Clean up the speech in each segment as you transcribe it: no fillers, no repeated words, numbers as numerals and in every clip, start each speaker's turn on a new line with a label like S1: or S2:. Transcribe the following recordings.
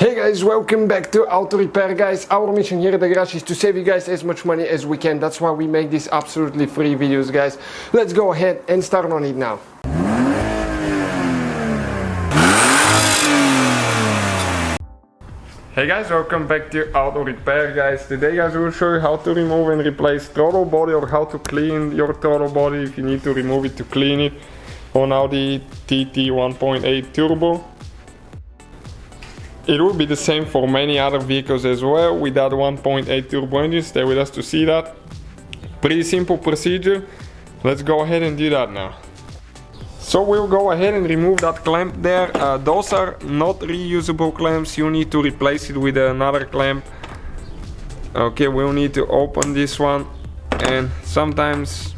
S1: Hey guys, welcome back to Auto Repair, guys. Our mission here at the garage is to save you guys as much money as we can. That's why we make these absolutely free videos, guys. Let's go ahead and start on it now. Hey guys, welcome back to Auto Repair, guys. Today guys, we'll show you how to remove and replace throttle body, or how to clean your throttle body if you need to remove it to clean it on Audi TT 1.8 Turbo. It will be the same for many other vehicles as well with that 1.8 turbo engine. Stay with us to see that. Pretty simple procedure. Let's go ahead and do that now. So we'll go ahead and remove that clamp there. Those are not reusable clamps. You need to replace it with another clamp. Okay, we'll need to open this one, and sometimes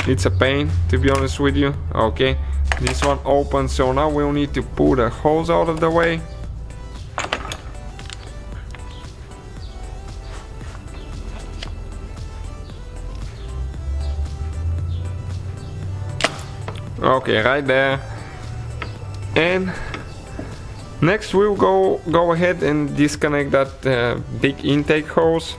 S1: it's a pain, to be honest with you. Okay, this one opens, so now we'll need to pull the hose out of the way. Okay, right there. And next we'll go ahead and disconnect that big intake hose.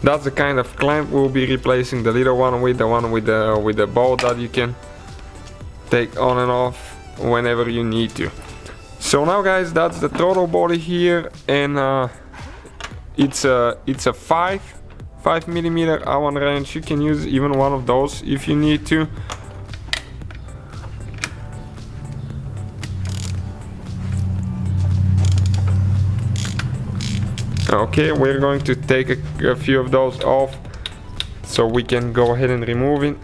S1: That's the kind of clamp we'll be replacing the little one with, the one with the bolt that you can take on and off whenever you need to. So now guys, that's the throttle body here, and it's a 5mm Allen wrench. You can use even one of those if you need to. Okay, we're going to take a few of those off so we can go ahead and remove it.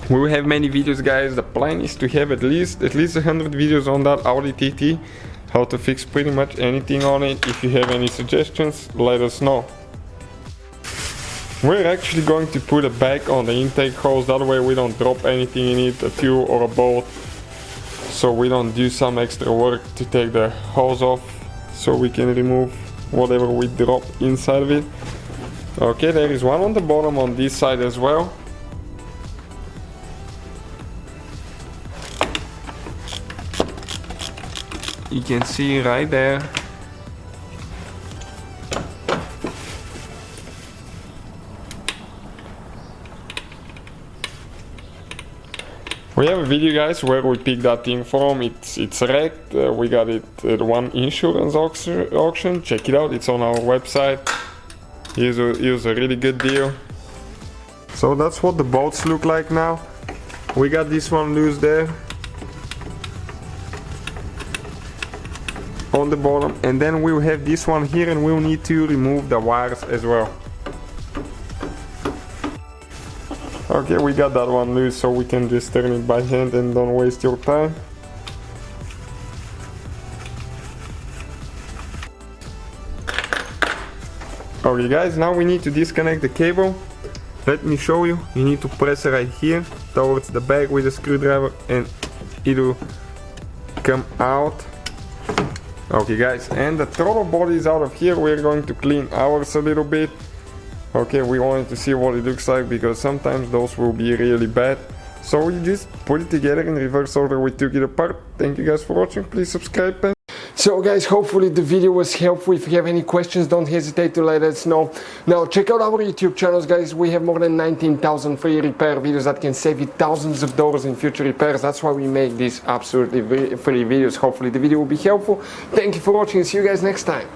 S1: We will have many videos, guys. The plan is to have at least 100 videos on that Audi TT, how to fix pretty much anything on it. If you have any suggestions, let us know. We're actually going to put a bag on the intake hose, that way we don't drop anything in it, a fuel or a bolt, so we don't do some extra work to take the hose off, so we can remove whatever we drop inside of it. Okay, there is one on the bottom on this side as well. You can see right there. We have a video, guys, where we picked that thing from. It's wrecked. We got it at one insurance auction. Check it out, it's on our website. It was a really good deal. So that's what the bolts look like now. We got this one loose there on the bottom, and then we'll have this one here, and we'll need to remove the wires as well. Okay, we got that one loose, so we can just turn it by hand and don't waste your time. Okay guys, now we need to disconnect the cable. Let me show you. You need to press it right here towards the back with a screwdriver, and it will come out. Okay guys, and the throttle body is out of here. We're going to clean ours a little bit. Okay, we wanted to see what it looks like, because sometimes those will be really bad. So we just put it together in reverse order. We took it apart. Thank you guys for watching. Please subscribe. So guys, hopefully the video was helpful. If you have any questions, don't hesitate to let us know. Now check out our YouTube channels, guys. We have more than 19,000 free repair videos that can save you thousands of dollars in future repairs. That's why we make these absolutely free videos. Hopefully the video will be helpful. Thank you for watching. See you guys next time.